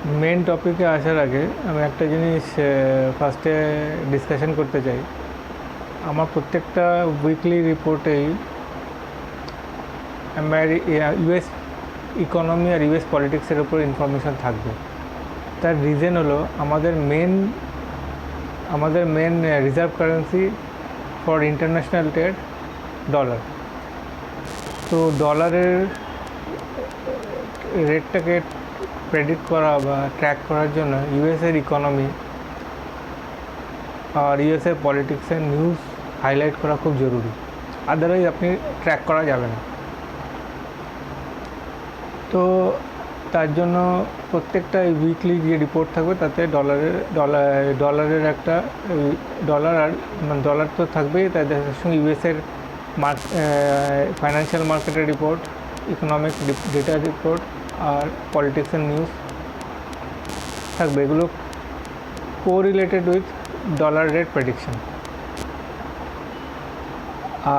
Main টপিকে আসার আগে আমি একটা জিনিস ফার্স্টে ডিসকাশন করতে চাই। আমার প্রত্যেকটা উইকলি রিপোর্টেই ইউএস ইকোনমি আর ইউএস পলিটিক্সের উপর ইনফরমেশান থাকবে। তার রিজন হলো আমাদের main reserve currency for international trade dollar. তো ডলারের রেটটাকে প্রেডিক্ট করা বা ট্র্যাক করার জন্য ইউএসের ইকোনমি আর ইউএসের পলিটিক্সের নিউজ হাইলাইট করা খুব জরুরি, আদারওয়াইজ আপনি ট্র্যাক করা যাবে না। তো তার জন্য প্রত্যেকটা উইকলি যে রিপোর্ট থাকবে তাতে ডলারের একটা ডলার তো থাকবেই, তাদের সঙ্গে ইউএসের ফাইন্যান্সিয়াল মার্কেটের রিপোর্ট, ইকোনমিক ডেটা রিপোর্ট আর পলিটিক্সের নিউজ থাকবে। এগুলো correlated with dollar rate prediction.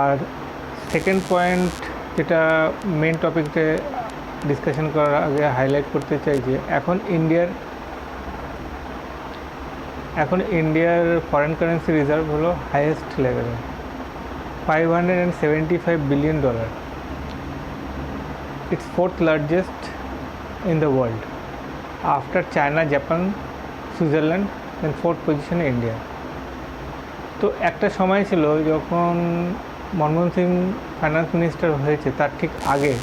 আর সেকেন্ড পয়েন্ট যেটা মেন টপিকতে ডিসকাশন করার আগে হাইলাইট করতে চাই যে এখন ইন্ডিয়ার ফরেন কারেন্সি রিজার্ভ হলো হাইয়েস্ট লেভেলে, $575 billion। It's fourth largest in the world after China, Japan, Switzerland, then fourth পজিশনে ইন্ডিয়া। তো একটা সময় ছিল যখন মনমোহন সিং ফাইন্যান্স মিনিস্টার হয়েছে, তার ঠিক আগে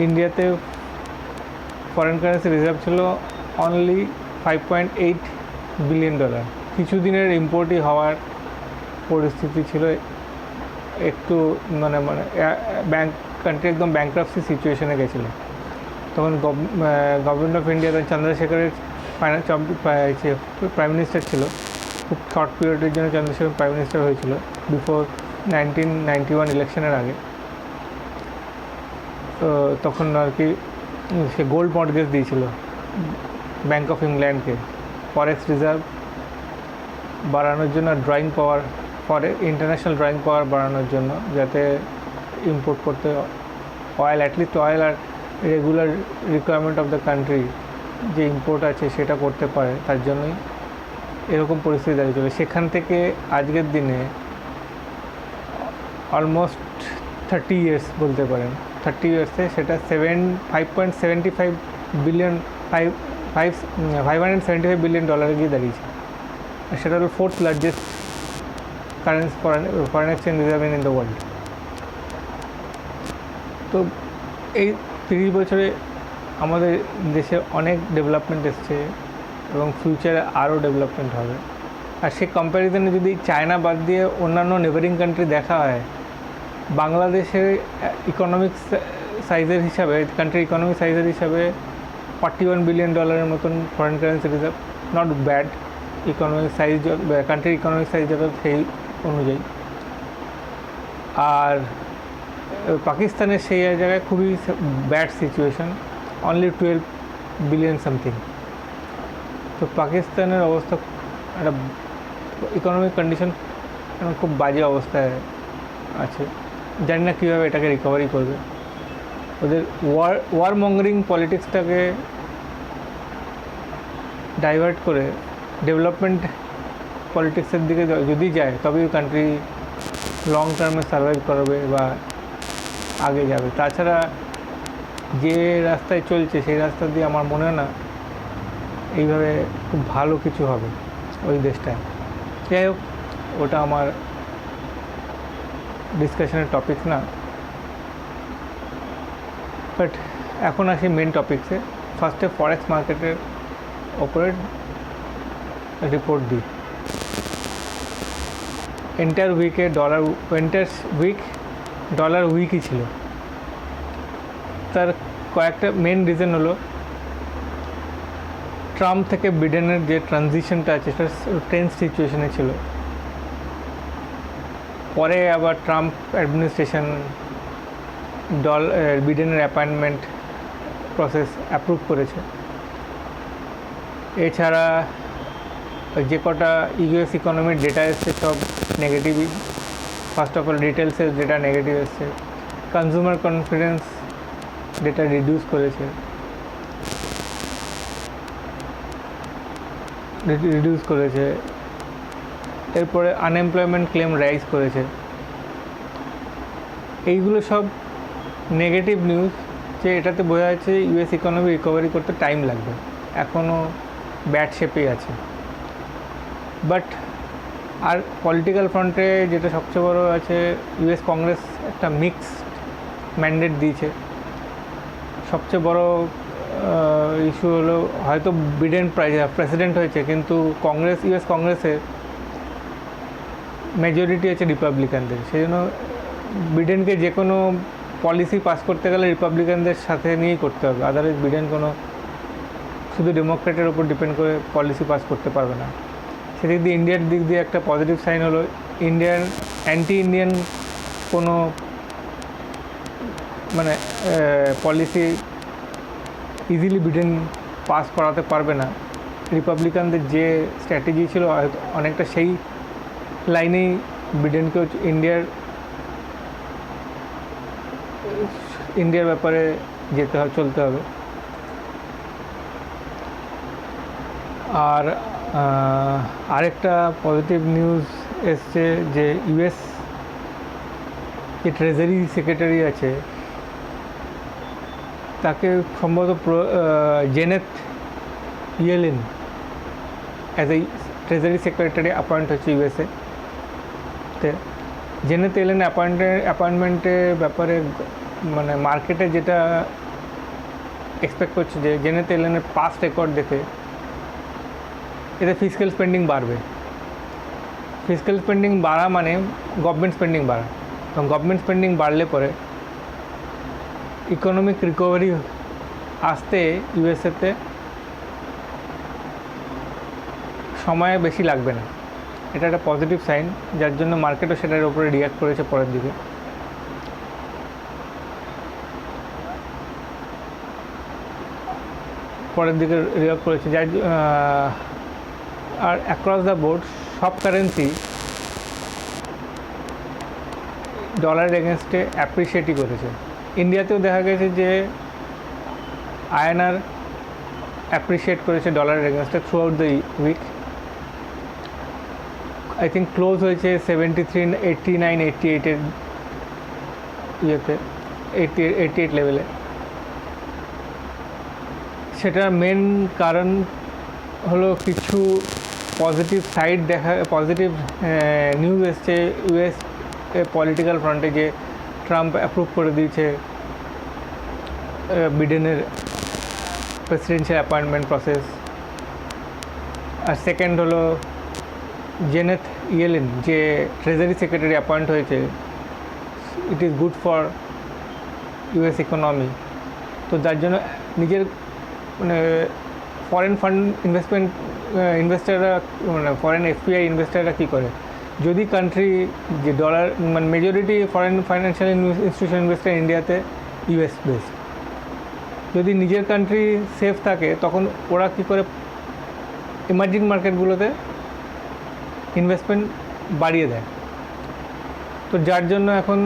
ইন্ডিয়াতে ফরেন কারেন্সি রিজার্ভ ছিল অনলি $5.8 বিলিয়ন। কিছু দিনের ইম্পোর্টই হওয়ার পরিস্থিতি ছিল, একটু কান্ট্রি একদম ব্যাংক্রাপসি সিচুয়েশনে গেছিলো। তখন গভর্নমেন্ট অফ ইন্ডিয়া চন্দ্রশেখরের প্রাইম মিনিস্টার ছিল। খুব শর্ট পিরিয়ডের জন্য চন্দ্রশেখর প্রাইম মিনিস্টার হয়েছিল বিফোর 1991 ইলেকশনের আগে। তো তখন আর কি সে গোল্ড মর্টগেজ দিয়েছিল ব্যাঙ্ক অফ ইংল্যান্ডকে ফরেক্স রিজার্ভ বাড়ানোর জন্য, ইন্টারন্যাশনাল ড্রয়িং পাওয়ার বাড়ানোর জন্য, যাতে ইম্পোর্ট করতে অ্যাটলিস্ট অয়েল আর regular requirement of the country যে ইম্পোর্ট আছে সেটা করতে পারে। তার জন্যই এরকম পরিস্থিতি দাঁড়িয়েছিল। সেখান থেকে আজকের দিনে অলমোস্ট 30 ইয়ার্স বলতে পারেন, 30 ইয়ার্সে সেটা $575 বিলিয়ন $575 বিলিয়ন গিয়ে দাঁড়িয়েছে। আর সেটা হলো fourth largest currency foreign exchange reserve in the world. তো এই 30 বছরে আমাদের দেশে অনেক ডেভেলপমেন্ট এসছে এবং ফিউচারে আরও ডেভেলপমেন্ট হবে। আর সেই কম্প্যারিজনে যদি চায়না বাদ দিয়ে অন্যান্য নেবারিং কান্ট্রি দেখা হয়, বাংলাদেশের ইকোনমিক সাইজের হিসাবে, কান্ট্রির ইকোনমিক সাইজের হিসাবে $41 বিলিয়ন মতন foreign currency reserve, not bad economic size, কান্ট্রির ইকোনমিক সাইজ যত সেই অনুযায়ী। আর পাকিস্তানের সেই জায়গায় খুবই bad situation, only 12 billion something. তো পাকিস্তানের অবস্থা, একটা ইকোনমিক কন্ডিশন খুব বাজে অবস্থায় আছে। জানি না কীভাবে এটাকে রিকভারি করবে। ওদের ওয়ার মঙ্গারিং পলিটিক্সটাকে ডাইভার্ট করে ডেভেলপমেন্ট পলিটিক্সের দিকে যদি যায়, তবেই কান্ট্রি লং টার্মে সার্ভাইভ করবে বা আগে যাবে। তাছাড়া যে রাস্তায় চলছে সেই রাস্তা দিয়ে আমার মনে হয় না এইভাবে খুব ভালো কিছু হবে ওই দেশটায়। যাই হোক, ওটা আমার ডিসকাশনের টপিক না। বাট এখন আসি মেন টপিক্সে। ফার্স্টে ফরেক্স মার্কেটের ওপরে রিপোর্ট দিই। এন্টায়ার ডলার উইকই ছিল। তার কয়েকটা মেন রিজন হলো ট্রাম্প থেকে বিডেনের যে ট্রানজিশনটা আছে সেটা টেন্স সিচুয়েশনে ছিল। পরে আবার ট্রাম্প অ্যাডমিনিস্ট্রেশন বিডেনের অ্যাপয়েন্টমেন্ট প্রসেস অ্যাপ্রুভ করেছে। এছাড়া যে কটা ইউএস ইকোনমির ডেটা এসছে সব নেগেটিভই। ফার্স্ট অফ অল রিটেলসের ডেটা নেগেটিভ এসছে, কনজিউমার কনফিডেন্স ডেটা রিডিউস করেছে, রিডিউস করেছে, এরপরে আনএমপ্লয়মেন্ট ক্লেম রাইজ করেছে। এইগুলো সব নেগেটিভ নিউজ, যে এটাতে বোঝা যাচ্ছে ইউএস ইকোনমি রিকভারি করতে টাইম লাগবে, এখনও ব্যাড শেপেই আছে। বাট আর পলিটিক্যাল ফ্রন্টে যেটা সবচেয়ে বড় আছে, ইউএস কংগ্রেস একটা মিক্সড ম্যান্ডেট দিয়েছে। সবচেয়ে বড় ইস্যু হলো হয়তো বিডেন প্রেসিডেন্ট হয়েছে, কিন্তু ইউএস কংগ্রেসের মেজরিটি আছে রিপাবলিকানদের, সেই জন্য বিডেনকে যে কোনো পলিসি পাস করতে গেলে রিপাবলিকানদের সাথে নিয়েই করতে হবে, আদারওয়াইজ বিডেন শুধু ডেমোক্রেটের ওপর ডিপেন্ড করে পলিসি পাস করতে পারবে না। সেদিক দিয়ে ইন্ডিয়ার দিক দিয়ে একটা পজিটিভ সাইন হলো, অ্যান্টি ইন্ডিয়ান কোনো মানে পলিসি ইজিলি বিডেন পাস করাতে পারবে না। রিপাবলিকানদের যে স্ট্র্যাটেজি ছিল হয়তো অনেকটা সেই লাইনেই বিডেনকেও ইন্ডিয়ার ব্যাপারে চলতে হবে। আর আরেকটা পজিটিভ নিউজ এসছে যে ইউএস যে ট্রেজারি সেক্রেটারি আছে তাকে সম্ভবত Janet Yellen as a treasury secretary appoint হচ্ছে ইউএসএ তে। জেনেট ইয়েলেন অ্যাপয়েন্টমেন্টের ব্যাপারে মানে মার্কেটে যেটা এক্সপেক্ট করছে যে জেনেট ইয়েলেনের পাস্ট রেকর্ড দেখে এতে ফিসক্যাল স্পেন্ডিং বাড়বে। ফিসক্যাল স্পেন্ডিং বাড়া মানে গভর্নমেন্ট স্পেন্ডিং বাড়া, এবং গভর্নমেন্ট স্পেন্ডিং বাড়লে পরে ইকোনমিক রিকভারি আসতে ইউএসএতে সময় বেশি লাগবে না। এটা একটা পজিটিভ সাইন, যার জন্য মার্কেটও সেটার উপরে রিঅ্যাক্ট করেছে পরের দিকে। রিঅ্যাক্ট করেছে আর অ্যাক্রস দ্য বোর্ড সব কারেন্সি ডলারের এগেনস্টে অ্যাপ্রিসিয়েটই করেছে। ইন্ডিয়াতেও দেখা গেছে যে আইএনআর অ্যাপ্রিসিয়েট করেছে ডলারের এগেনস্টে throughout the week. I think close হয়েছে 73, 89, 88 ইয়েতে, 88 লেভেলে। সেটার মেন কারণ হলো কিছু পজিটিভ পজিটিভ নিউজ এসছে ইউএস পলিটিক্যাল ফ্রন্টে, যে ট্রাম্প অ্যাপ্রুভ করে দিয়েছে বিডেনের প্রেসিডেন্সিয়াল অ্যাপয়েন্টমেন্ট প্রসেস। আর সেকেন্ড হলো জেনেট ইয়েলেন যে ট্রেজারি সেক্রেটারি অ্যাপয়েন্ট হয়েছে, it is good for US economy. তো যার জন্য নিজের মানে ফরেন ফান্ড ইনভেস্টাররা মানে ফরেন এফপিআই ইনভেস্টাররা কী করে, যদি কান্ট্রি যে ডলার মানে majority foreign financial institution investor ইন্ডিয়াতে ইউএস বেসড, যদি নিজের কান্ট্রি সেফ থাকে তখন ওরা কী করে ইমার্জিং মার্কেটগুলোতে ইনভেস্টমেন্ট বাড়িয়ে দেয়। তো যার জন্য এখন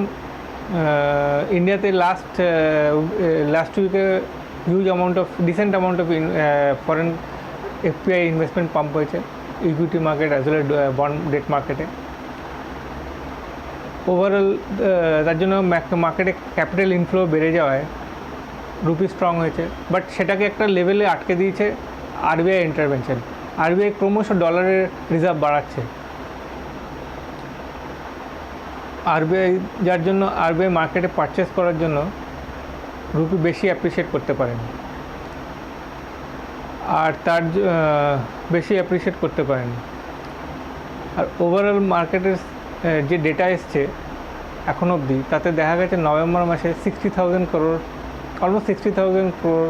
ইন্ডিয়াতে লাস্ট উইকে decent amount of foreign FPI investment pump হয়েছে equity market as well bond debt মার্কেটে। ওভারঅল তার জন্য মার্কেটে ক্যাপিটাল ইনফ্লো বেড়ে যাওয়ায় রুপি স্ট্রং হয়েছে, বাট সেটাকে একটা লেভেলে আটকে দিয়েছে আরবিআই ইন্টারভেনশন। আরবিআই ক্রমশ ডলারের রিজার্ভ বাড়াচ্ছে, যার জন্য আরবিআই মার্কেটে পারচেস করার জন্য রুপি বেশি অ্যাপ্রিসিয়েট করতে পারেনি, আর আর ওভারঅল মার্কেটের যে ডেটা এসছে এখন অবধি তাতে দেখা গেছে নভেম্বর মাসে 60,000 crore, almost 60,000 crore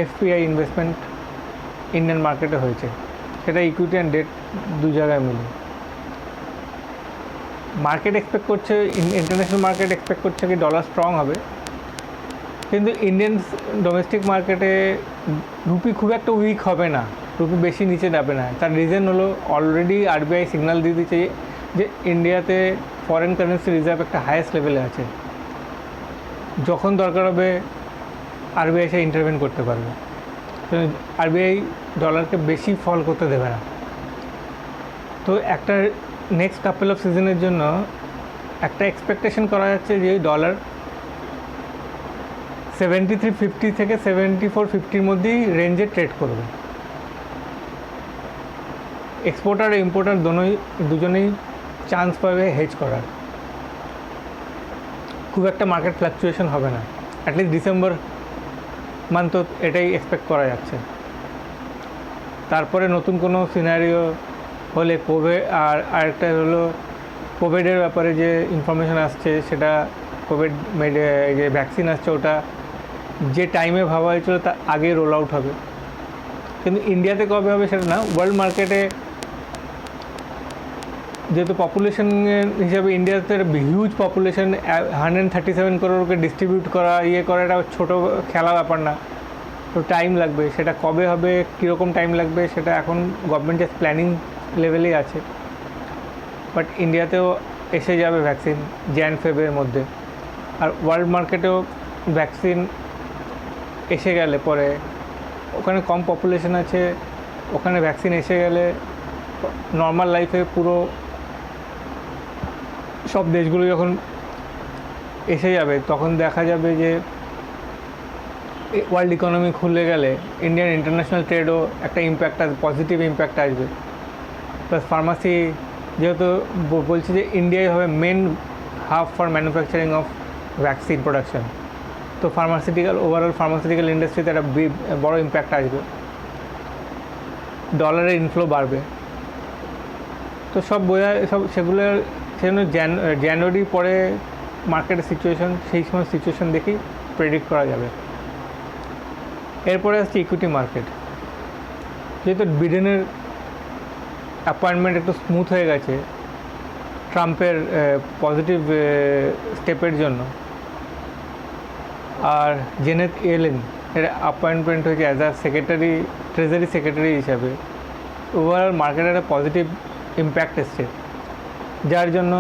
FPI investment Indian মার্কেটে হয়েছে, সেটা ইকুইটি অ্যান্ড ডেট দু জায়গায় মিলে। মার্কেট এক্সপেক্ট করছে, ইন্টারন্যাশনাল মার্কেট এক্সপেক্ট করছে কি ডলার স্ট্রং হবে, কিন্তু ইন্ডিয়ান ডোমেস্টিক মার্কেটে রুপি খুব একটা উইক হবে না, রুপি বেশি নিচে যাবে না। তার রিজন হলো অলরেডি আরবিআই সিগন্যাল দিয়ে দিচ্ছে যে ইন্ডিয়াতে ফরেন কারেন্সি রিজার্ভ একটা হাইয়েস্ট লেভেলে আছে, যখন দরকার হবে আরবিআই সে ইন্টারভেন করতে পারবে। আরবিআই ডলারকে বেশি ফল করতে দেবে না। তো একটা নেক্সট কাপল অফ সিজনের জন্য একটা এক্সপেকটেশন করা যাচ্ছে যে ডলার 73.50 থেকে 74.50 মধ্যেই রেঞ্জে ট্রেড করবে। এক্সপোর্টার ইম্পোর্টার দুজনেই চান্স পাবে হেজ করার। খুব একটা মার্কেট ফ্ল্যাকচুয়েশন হবে না, অ্যাটলিস্ট ডিসেম্বর মান্থ এটাই এক্সপেক্ট করা যাচ্ছে। তারপরে নতুন কোনো সিনারিও হলে আর আরেকটা হলো কোভিডের ব্যাপারে যে ইনফরমেশান আসছে, সেটা কোভিড যে ভ্যাকসিন আসছে ওটা যে টাইমে ভাবা হয়েছিল তার আগে রোল আউট হবে, কিন্তু ইন্ডিয়াতে কবে হবে সেটা না। ওয়ার্ল্ড মার্কেটে যেহেতু পপুলেশন হিসাবে ইন্ডিয়াতে হিউজ পপুলেশন, 137 করোড়কে ডিস্ট্রিবিউট করা এটা ছোটো খেলা ব্যাপার না। তো টাইম লাগবে, সেটা কবে হবে, কীরকম টাইম লাগবে সেটা এখন গভর্নমেন্ট জাস্ট প্ল্যানিং লেভেলেই আছে। বাট ইন্ডিয়াতেও এসে যাবে ভ্যাকসিন Jan-Feb-এর মধ্যে। আর ওয়ার্ল্ড মার্কেটেও ভ্যাকসিন এসে গেলে পরে, ওখানে কম পপুলেশন আছে, ওখানে ভ্যাকসিন এসে গেলে নর্মাল লাইফে পুরো সব দেশগুলো যখন এসে যাবে তখন দেখা যাবে যে ওয়ার্ল্ড ইকোনমি খুলে গেলে ইন্ডিয়ান ইন্টারন্যাশনাল ট্রেডও একটা ইম্প্যাক্ট আসবে, পজিটিভ ইম্প্যাক্ট আসবে। প্লাস ফার্মাসি, যেহেতু বলছি যে ইন্ডিয়াই হবে main hub for manufacturing of vaccine production, তো ওভারঅল ফার্মাসিউটিক্যাল ইন্ডাস্ট্রিতে একটা বড় ইম্প্যাক্ট আসবে, ডলারের ইনফ্লো বাড়বে। তো সেগুলোর সেজন্য জানুয়ারি পরে মার্কেটের সিচুয়েশন, সেই সময় সিচুয়েশন দেখেই প্রেডিক্ট করা যাবে। এরপরে আসছে ইকুইটি মার্কেট। যেহেতু বিডেনের অ্যাপয়েন্টমেন্ট একটু স্মুথ হয়ে গেছে ট্রাম্পের পজিটিভ স্টেপের জন্য, আর জেনেট ইয়েলেন এর অ্যাপয়েন্টমেন্ট হয়েছে অ্যাজ আ ট্রেজারি সেক্রেটারি হিসাবে, ওভারঅল মার্কেটে একটা পজিটিভ ইম্প্যাক্ট এসছে, যার জন্য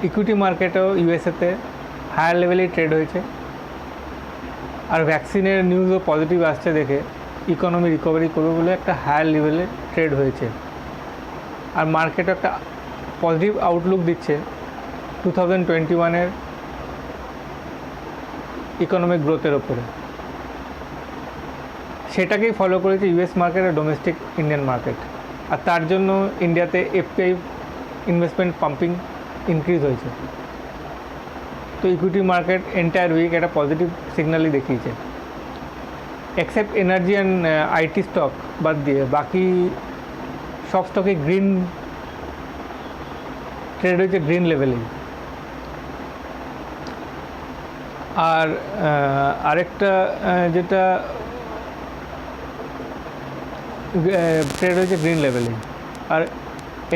ইকুইটি মার্কেটেও ইউএসএতে হায়ার লেভেলেই ট্রেড হয়েছে। আর ভ্যাকসিনের নিউজও পজিটিভ আসছে দেখে ইকোনমি রিকভারি করবে বলে একটা হায়ার লেভেলে ট্রেড হয়েছে। আর মার্কেটও একটা পজিটিভ আউটলুক দিচ্ছে 2021-এর ইকোনমিক গ্রোথের ওপরে। সেটাকেই ফলো করেছে ইউএস মার্কেট আর ডোমেস্টিক ইন্ডিয়ান মার্কেট, আর তার জন্য ইন্ডিয়াতে এফপিআই ইনভেস্টমেন্ট পাম্পিং ইনক্রিজ হয়েছে। তো ইকুইটি মার্কেট এন্টায়ার উইক একটা পজিটিভ সিগন্যালই দেখিয়েছে, except energy and IT stock বাদ দিয়ে বাকি সব স্টকে গ্রিন ট্রেড হয়েছে, গ্রিন লেভেলেই। আর আরেকটা যেটা ট্রেড হয়েছে গ্রিন লেভেলেই। আর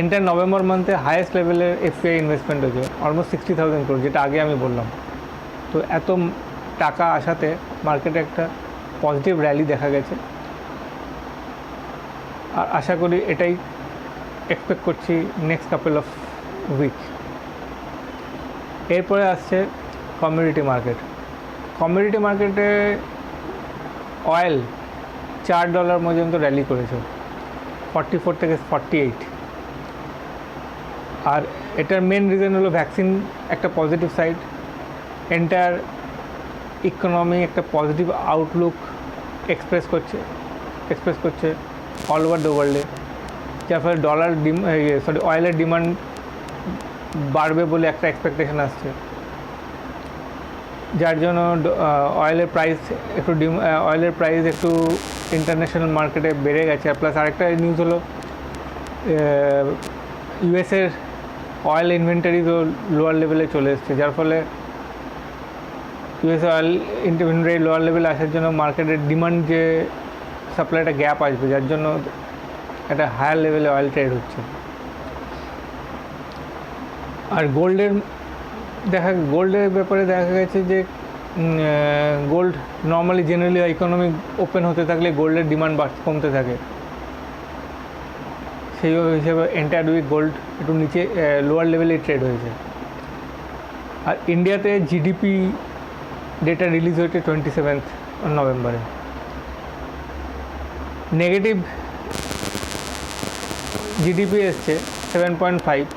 এন্টার নভেম্বর মান্থে হায়েস্ট লেভেলের এফপিআই ইনভেস্টমেন্ট হয়েছে, অলমোস্ট 60,000 crore, যেটা আগে আমি বললাম। তো এত টাকা আসাতে মার্কেটে একটা পজিটিভ র্যালি দেখা গেছে, আর আশা করি এটাই এক্সপেক্ট করছি নেক্সট কাপল অফ উইক। এরপরে আসছে কমিউনিটি মার্কেটে অয়েল $4 পর্যন্ত র্যালি করেছে, 44 থেকে 48। আর এটার মেন রিজন হলো ভ্যাকসিন একটা পজিটিভ সাইড, এন্টায়ার ইকোনমি একটা পজিটিভ আউটলুক এক্সপ্রেস করছে অল ওভার দ্য ওয়ার্ল্ডে, যার ফলে অয়েলের ডিমান্ড বাড়বে বলে একটা এক্সপেকটেশন আসছে, যার জন্য অয়েলের প্রাইস একটু ইন্টারন্যাশনাল মার্কেটে বেড়ে গেছে। প্লাস আরেকটা নিউজ হলো ইউএসের অয়েল ইনভেন্টারিজও লোয়ার লেভেলে চলে এসছে, যার ফলে ইউএস অয়েল ইনভেন্টারি লোয়ার লেভেলে আসার জন্য মার্কেটের ডিমান্ড যে সাপ্লাইটা গ্যাপ আসবে, যার জন্য একটা হায়ার লেভেলে অয়েল ট্রেড হচ্ছে। আর গোল্ডের ব্যাপারে দেখা গেছে যে gold normally generally economy open হতে থাকলে গোল্ডের ডিমান্ড কমতে থাকে, সেই হিসেবে এন্টায়ার উইক গোল্ড একটু নিচে লোয়ার লেভেলে ট্রেড হয়েছে। আর ইন্ডিয়াতে জিডিপি ডেটা রিলিজ হয়েছে 27 নভেম্বরে। নেগেটিভ জিডিপি এসছে 7.5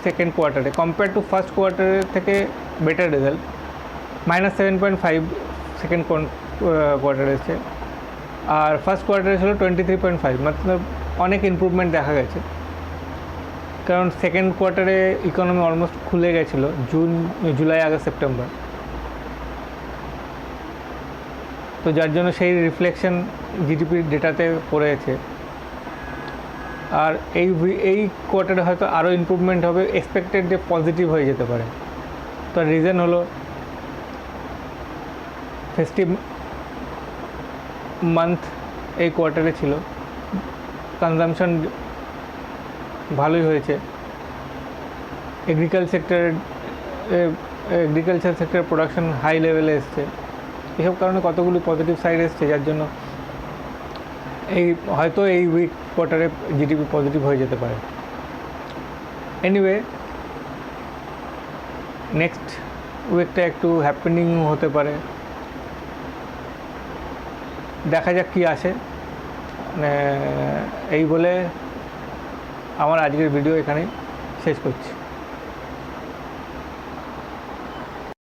সেকেন্ড কোয়ার্টারে, কম্পেয়ার টু ফার্স্ট কোয়ার্টারের থেকে বেটার রেজাল্ট। -7.5 সেকেন্ড কোয়ার্টারে এসছে, আর ফার্স্ট কোয়ার্টারে ছিল 23.5, মতলব অনেক ইমপ্রুভমেন্ট দেখা গেছে। কারণ সেকেন্ড কোয়ার্টারে ইকোনমি অলমোস্ট খুলে গেছিলো জুলাই, আগস্ট, সেপ্টেম্বর, তো যার জন্য সেই রিফ্লেকশন জিডিপির ডেটাতে পড়েছে। আর এই কোয়ার্টারে হয়তো আরও ইমপ্রুভমেন্ট হবে, এক্সপেক্টেড যে পজিটিভ হয়ে যেতে পারে। তো রিজন হলো ফেস্টিভ মান্থ এই কোয়ার্টারে ছিল, কনজামশন ভালোই হয়েছে, এগ্রিকালচার সেক্টরের প্রোডাকশন হাই লেভেলে এসছে। এসব কারণে কতগুলি পজিটিভ সাইড এসছে, যার জন্য হয়তো এই উইক কোয়ার্টারে জিডিপি পজিটিভ হয়ে যেতে পারে। এনিওয়ে, নেক্সট উইকটা একটু হ্যাপেনিং হতে পারে, দেখা যাক কী আসে। এই বলে আমার আজকের ভিডিও এখানেই শেষ করছি।